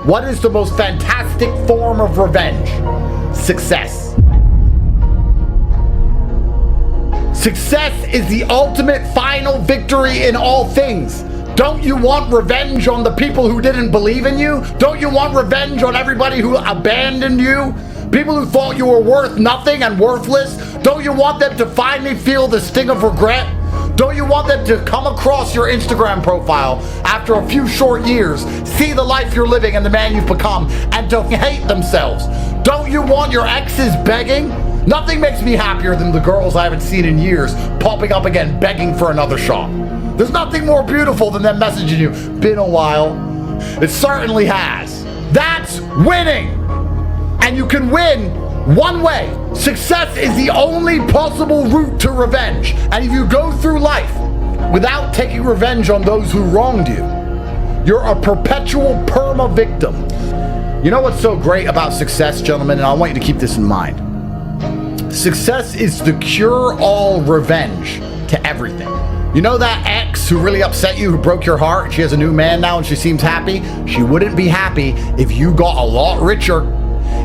What is the most fantastic form of revenge? Success. Success is the ultimate final victory in all things. Don't you want revenge on the people who didn't believe in you? Don't you want revenge on everybody who abandoned you? People who thought you were worth nothing and worthless? Don't you want them to finally feel the sting of regret? Don't you want them to come across your Instagram profile after a few short years, see the life you're living and the man you've become, and to hate themselves? Don't you want your exes begging? Nothing makes me happier than the girls I haven't seen in years popping up again begging for another shot. There's nothing more beautiful than them messaging you, been a while. It certainly has. That's winning! And you can win one way. Success is the only possible route to revenge. And if you go through life without taking revenge on those who wronged you, you're a perpetual perma victim. You know what's so great about success, gentlemen, and I want you to keep this in mind. Success is the cure-all revenge to everything. You know that ex who really upset you, who broke your heart? She has a new man now and she seems happy. She wouldn't be happy if you got a lot richer.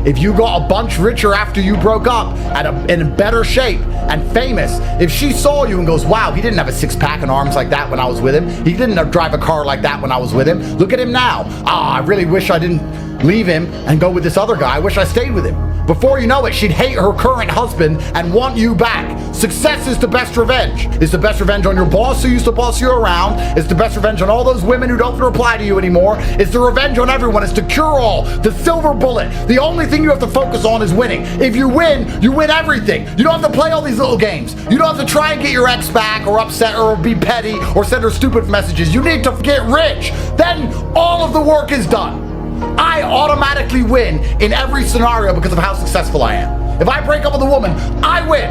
If you got a bunch richer after you broke up and in better shape and famous, if she saw you and goes, wow, he didn't have a six-pack and arms like that when I was with him. He didn't drive a car like that when I was with him. Look at him now. I really wish I didn't leave him and go with this other guy. I wish I stayed with him. Before you know it, she'd hate her current husband and want you back. Success is the best revenge. It's the best revenge on your boss who used to boss you around. It's the best revenge on all those women who don't reply to you anymore. It's the revenge on everyone. It's the cure-all, the silver bullet. The only thing you have to focus on is winning. If you win everything. You don't have to play all these little games. You don't have to try and get your ex back or upset or be petty or send her stupid messages. You need to get rich. Then all of the work is done. I automatically win in every scenario because of how successful I am. If I break up with a woman, I win.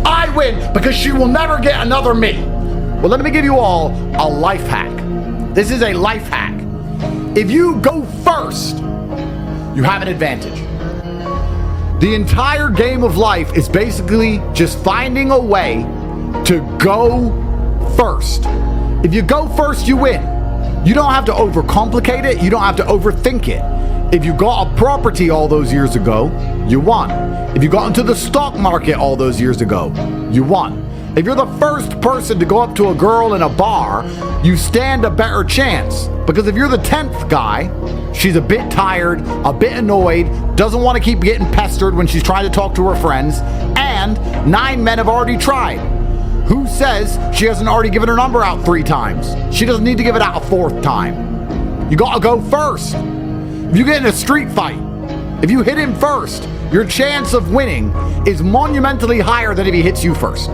I win because she will never get another me. Well, let me give you all a life hack. This is a life hack. If you go first, you have an advantage. The entire game of life is basically just finding a way to go first. If you go first, you win. You don't have to overcomplicate it. You don't have to overthink it. If you got a property all those years ago, you won. If you got into the stock market all those years ago, you won. If you're the first person to go up to a girl in a bar, you stand a better chance. Because if you're the 10th guy, she's a bit tired, a bit annoyed, doesn't want to keep getting pestered when she's trying to talk to her friends, and 9 men have already tried. Who says she hasn't already given her number out 3 times? She doesn't need to give it out a 4th time. You gotta go first. If you get in a street fight, if you hit him first, your chance of winning is monumentally higher than if he hits you first.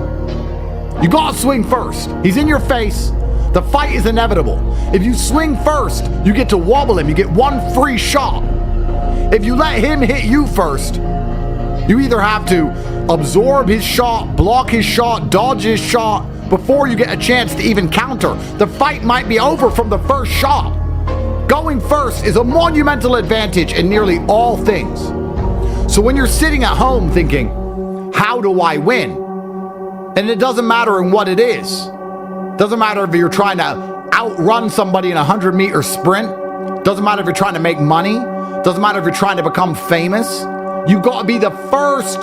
You gotta swing first. He's in your face. The fight is inevitable. If you swing first, you get to wobble him. You get 1 free shot. If you let him hit you first, you either have to absorb his shot, block his shot, dodge his shot before you get a chance to even counter. The fight might be over from the first shot. Going first is a monumental advantage in nearly all things. So when you're sitting at home thinking, how do I win? And it doesn't matter in what it is. Doesn't matter if you're trying to outrun somebody in a 100-meter sprint. Doesn't matter if you're trying to make money. Doesn't matter if you're trying to become famous. You got to be the first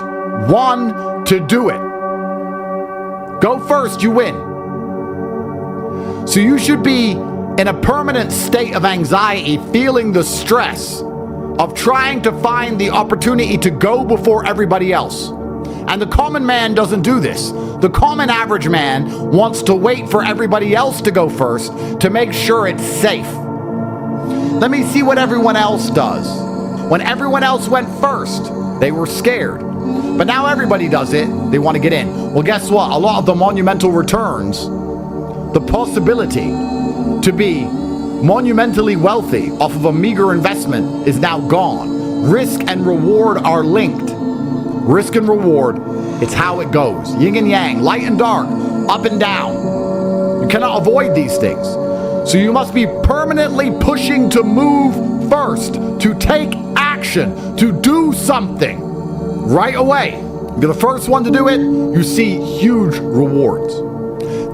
one to do it. Go first, you win. So you should be in a permanent state of anxiety, feeling the stress of trying to find the opportunity to go before everybody else. And the common man doesn't do this. The common average man wants to wait for everybody else to go first to make sure it's safe. Let me see what everyone else does. When everyone else went first, they were scared. But now everybody does it, they want to get in. Well, guess what? A lot of the monumental returns, the possibility to be monumentally wealthy off of a meager investment is now gone. Risk and reward are linked. Risk and reward, it's how it goes. Yin and yang, light and dark, up and down. You cannot avoid these things. So you must be permanently pushing to move first, to take action, to do something right away. You're the first one to do it, you see huge rewards.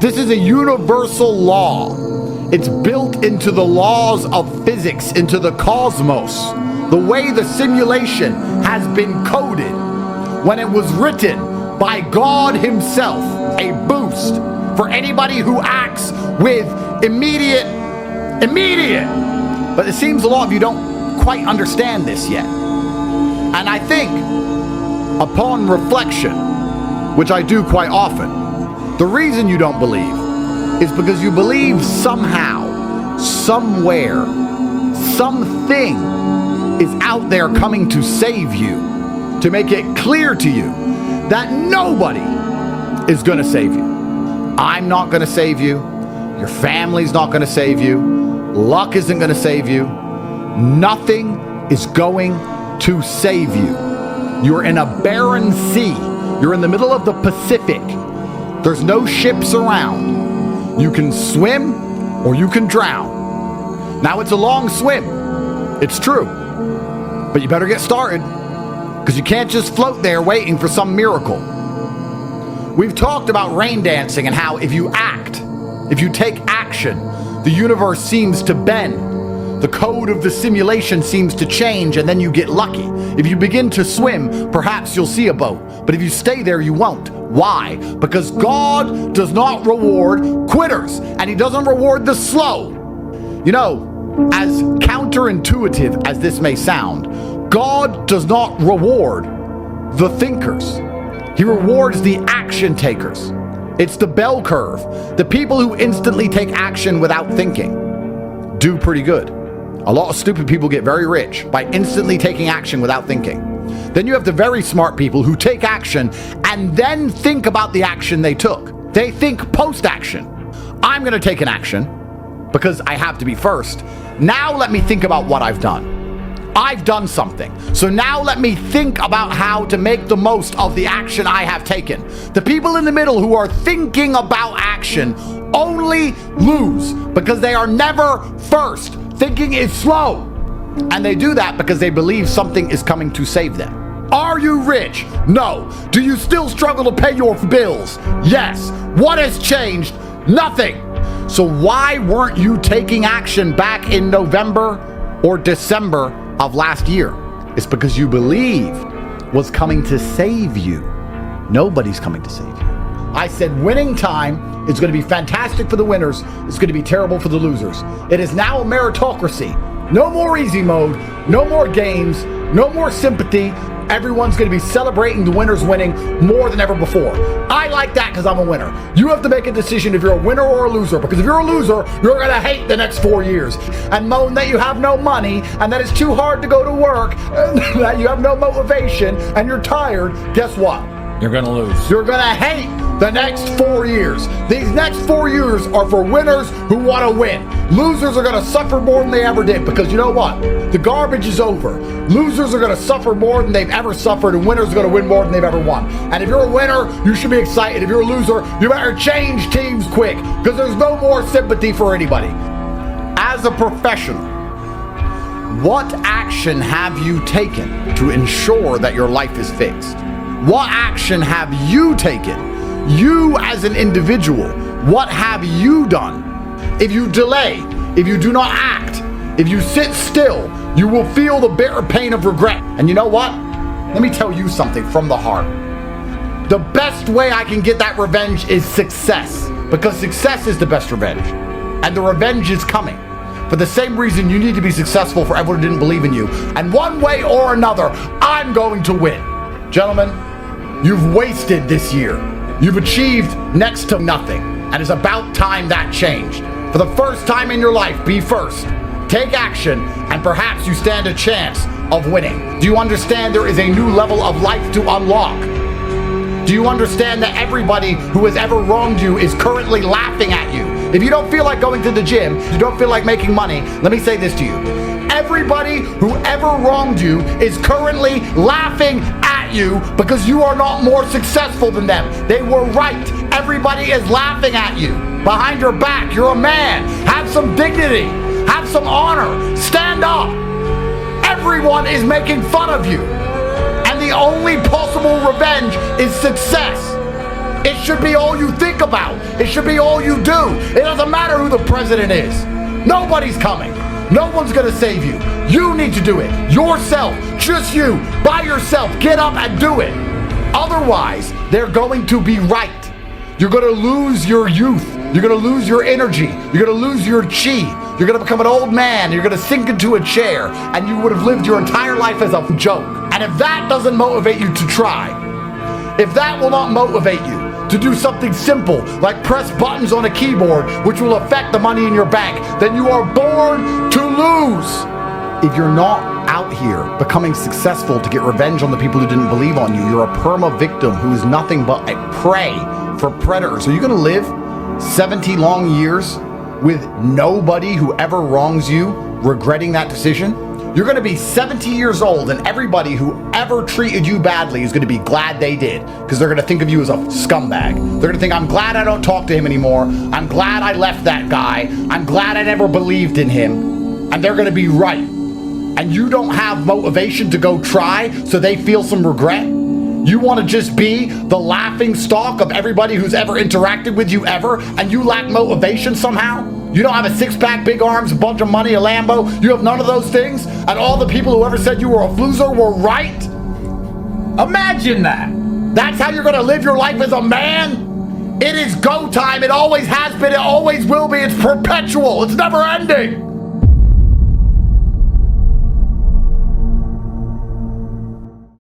This is a universal law. It's built into the laws of physics, into the cosmos. The way the simulation has been coded when it was written by God himself, a boost for anybody who acts with immediate. But it seems a lot of you don't quite understand this yet. And I think, upon reflection, which I do quite often, the reason you don't believe is because you believe somehow, somewhere, something is out there coming to save you, to make it clear to you that nobody is going to save you. I'm not going to save you. Your family's not going to save you. Luck isn't going to save you. Nothing is going to save you. You're in a barren sea. You're in the middle of the Pacific. There's no ships around. You can swim or you can drown. Now, it's a long swim. It's true. But you better get started, because you can't just float there waiting for some miracle. We've talked about rain dancing and how if you act, if you take action, the universe seems to bend. The code of the simulation seems to change, and then you get lucky. If you begin to swim, perhaps you'll see a boat. But if you stay there, you won't. Why? Because God does not reward quitters, and he doesn't reward the slow. You know, as counterintuitive as this may sound, God does not reward the thinkers. He rewards the action takers. It's the bell curve. The people who instantly take action without thinking do pretty good. A lot of stupid people get very rich by instantly taking action without thinking. Then you have the very smart people who take action and then think about the action they took. They think post-action. I'm going to take an action because I have to be first. Now let me think about what I've done. I've done something. So now let me think about how to make the most of the action I have taken. The people in the middle who are thinking about action only lose because they are never first. Thinking is slow. And they do that because they believe something is coming to save them. Are you rich? No. Do you still struggle to pay your bills? Yes. What has changed? Nothing. So why weren't you taking action back in November or December of last year? It's because you believed was coming to save you. Nobody's coming to save you. I said winning time is going to be fantastic for the winners. It's going to be terrible for the losers. It is now a meritocracy. No more easy mode, no more games, no more sympathy. Everyone's going to be celebrating the winners winning more than ever before. I like that because I'm a winner. You have to make a decision if you're a winner or a loser, because if you're a loser, you're going to hate the next 4 years and moan that you have no money and that it's too hard to go to work, and that you have no motivation and you're tired. Guess what? You're going to lose. You're going to hate the next 4 years. These next 4 years are for winners who want to win. Losers are going to suffer more than they ever did, because you know what? The garbage is over. Losers are going to suffer more than they've ever suffered, and winners are going to win more than they've ever won. And if you're a winner, you should be excited. If you're a loser, you better change teams quick, because there's no more sympathy for anybody. As a professional, what action have you taken to ensure that your life is fixed? What action have you taken? You as an individual, what have you done? If you delay, if you do not act, if you sit still, you will feel the bitter pain of regret. And you know what? Let me tell you something from the heart. The best way I can get that revenge is success, because success is the best revenge. And the revenge is coming. For the same reason you need to be successful for everyone who didn't believe in you. And one way or another, I'm going to win. Gentlemen, you've wasted this year. You've achieved next to nothing, and it's about time that changed. For the first time in your life, be first. Take action, and perhaps you stand a chance of winning. Do you understand there is a new level of life to unlock? Do you understand that everybody who has ever wronged you is currently laughing at you? If you don't feel like going to the gym, you don't feel like making money, let me say this to you. Everybody who ever wronged you is currently laughing at you because you are not more successful than them. They were right. Everybody is laughing at you. Behind your back, you're a man. Have some dignity. Have some honor. Stand up. Everyone is making fun of you. And the only possible revenge is success. It's should be all you think about. It should be all you do. It doesn't matter who the president is. Nobody's coming. No one's gonna save you. You need to do it. Yourself. Just you. By yourself. Get up and do it. Otherwise, they're going to be right. You're gonna lose your youth. You're gonna lose your energy. You're gonna lose your chi. You're gonna become an old man. You're gonna sink into a chair, and you would have lived your entire life as a joke. And if that doesn't motivate you to try, if that will not motivate you to do something simple like press buttons on a keyboard which will affect the money in your bank, then you are born to lose. If you're not out here becoming successful to get revenge on the people who didn't believe on you, you're a perma victim who is nothing but a prey for predators. Are you gonna live 70 long years with nobody who ever wrongs you regretting that decision? You're gonna be 70 years old and everybody who ever treated you badly is gonna be glad they did, because they're gonna think of you as a scumbag. They're gonna think, I'm glad I don't talk to him anymore. I'm glad I left that guy. I'm glad I never believed in him. And they're gonna be right. And you don't have motivation to go try, so they feel some regret? You want to just be the laughing stock of everybody who's ever interacted with you ever, and you lack motivation somehow? You don't have a six-pack, big arms, a bunch of money, a Lambo? You have none of those things? And all the people who ever said you were a loser were right? Imagine that! That's how you're going to live your life as a man? It is go time. It always has been. It always will be. It's perpetual. It's never ending.